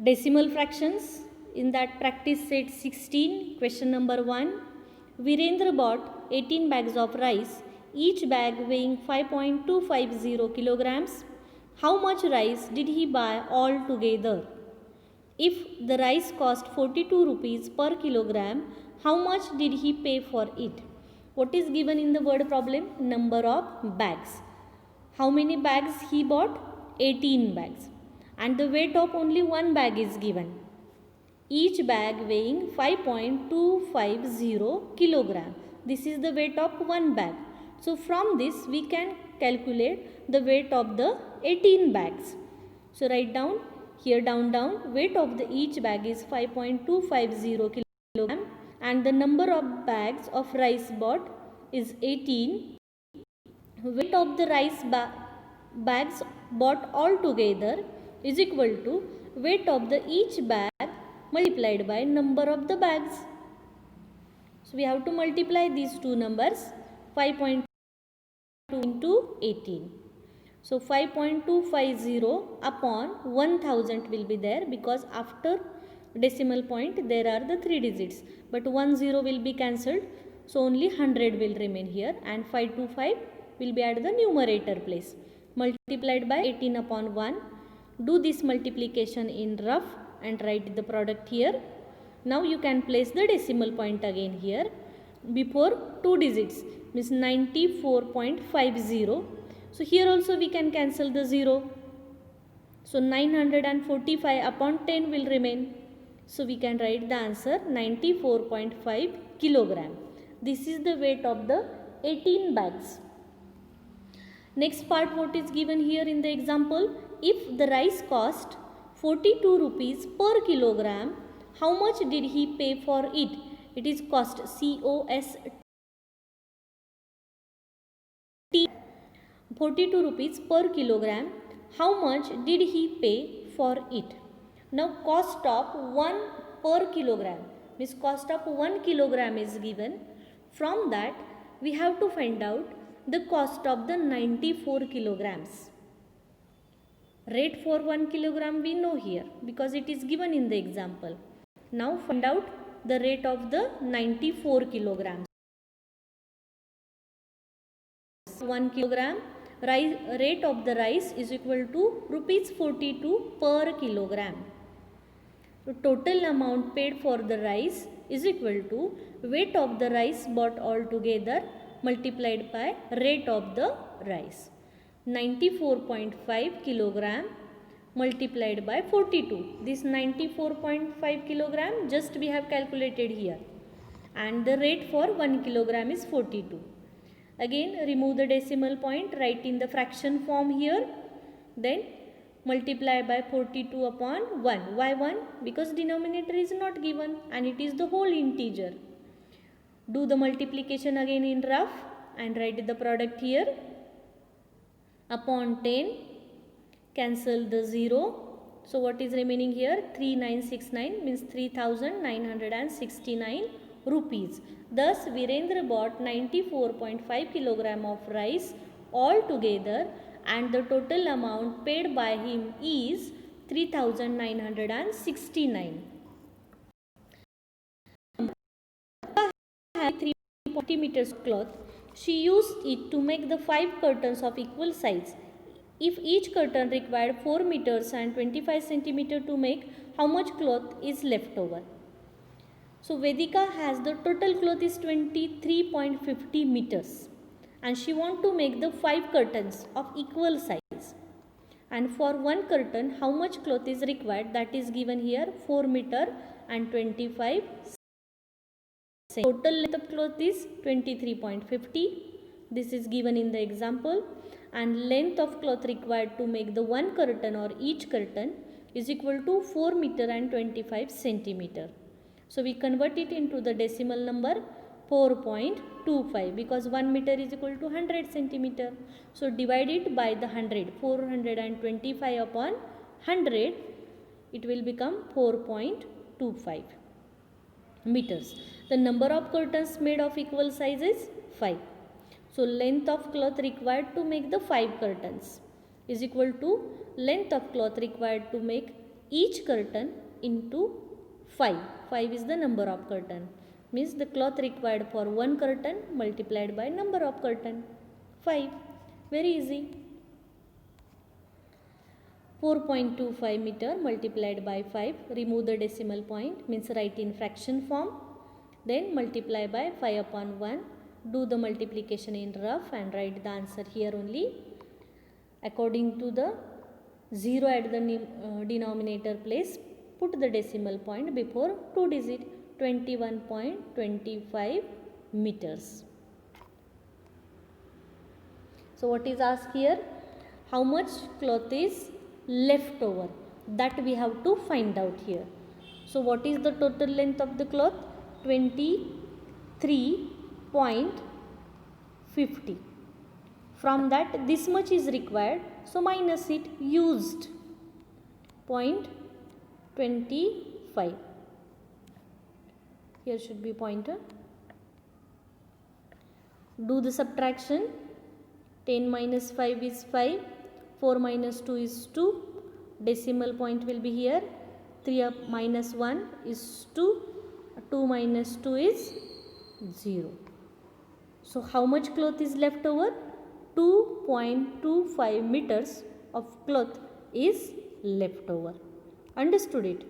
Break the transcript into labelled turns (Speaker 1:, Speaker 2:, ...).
Speaker 1: Decimal fractions. In that practice set 16, question number 1. Virendra bought 18 bags of rice, each bag weighing 5.250 kilograms. How much rice did he buy altogether? If the rice cost 42 rupees per kilogram, how much did he pay for it? What is given in the word problem? Number of bags. How many bags he bought? 18 bags. And the weight of only one bag is given. Each bag weighing 5.250 kilogram. This is the weight of one bag. So from this we can calculate the weight of the 18 bags. So write down here, down weight of the each bag is 5.250 kilogram and the number of bags of rice bought is 18. Weight of the rice bags bought all together is equal to weight of the each bag multiplied by number of the bags. So we have to multiply these two numbers, 5.2 into 18. So 5.250 upon 1000 will be there, because after decimal point there are the 3 digits, but 10 will be cancelled, so only 100 will remain here, and 525 will be at the numerator place, multiplied by 18 upon 1. Do this multiplication in rough and write the product here. Now you can place the decimal point again here before 2 digits, means 94.50. So here also we can cancel the 0. So 945 upon 10 will remain. So we can write the answer 94.5 kilogram. This is the weight of the 18 bags. Next part, what is given here in the example? If the rice cost 42 rupees per kilogram, how much did he pay for it? It is cost, COST, 42 rupees per kilogram. How much did he pay for it? Now cost of 1 per kilogram, means cost of 1 kilogram is given. From that we have to find out the cost of the 94 kilograms. Rate for 1 kilogram we know here because it is given in the example. Now find out the rate of the 94 kilograms. 1 kilogram rate of the rice is equal to rupees 42 per kilogram. The total amount paid for the rice is equal to weight of the rice bought all together multiplied by rate of the rice. 94.5 kilogram multiplied by 42. This 94.5 kilogram just we have calculated here, and the rate for 1 kilogram is 42. Again remove the decimal point, write in the fraction form here, then multiply by 42 upon 1. Why 1? Because denominator is not given and it is the whole integer. Do the multiplication again in rough and write the product here. Upon 10, cancel the 0. So what is remaining here? 3969 means 3969 rupees. Thus Virendra bought 94.5 kilogram of rice altogether, and the total amount paid by him is 3969. 340 meters cloth. She used it to make the 5 curtains of equal size. If each curtain required 4 meters and 25 centimeter to make, how much cloth is left over? So Vedika has the total cloth is 23.50 meters and she want to make the 5 curtains of equal size. And for one curtain, how much cloth is required? That is given here, 4 meter and 25 centimeter. Total length of cloth is 23.50. This is given in the example. And length of cloth required to make the one curtain or each curtain is equal to 4 meter and 25 centimeter. So we convert it into the decimal number 4.25, because 1 meter is equal to 100 centimeter. So divide it by the 100, 425 upon 100, it will become 4.25 meters. The number of curtains made of equal size is 5. So length of cloth required to make the 5 curtains is equal to length of cloth required to make each curtain into 5. 5 is the number of curtain. Means the cloth required for one curtain multiplied by number of curtain. 5. Very easy. 4.25 meter multiplied by 5. Remove the decimal point, means write in fraction form. Then multiply by 5 upon 1. Do the multiplication in rough and write the answer here only. According to the 0 at the denominator place, put the decimal point before 2 digit. 21.25 meters. So what is asked here? How much cloth is left over? That we have to find out here. So what is the total length of the cloth? 23.50. From that this much is required. So minus it, used 0.25. Here should be pointer. Do the subtraction. 10 minus 5 is 5. 4 minus 2 is 2. Decimal point will be here. 3 minus 1 is 2. 2 minus 2 is 0. So how much cloth is left over? 2.25 meters of cloth is left over. Understood it?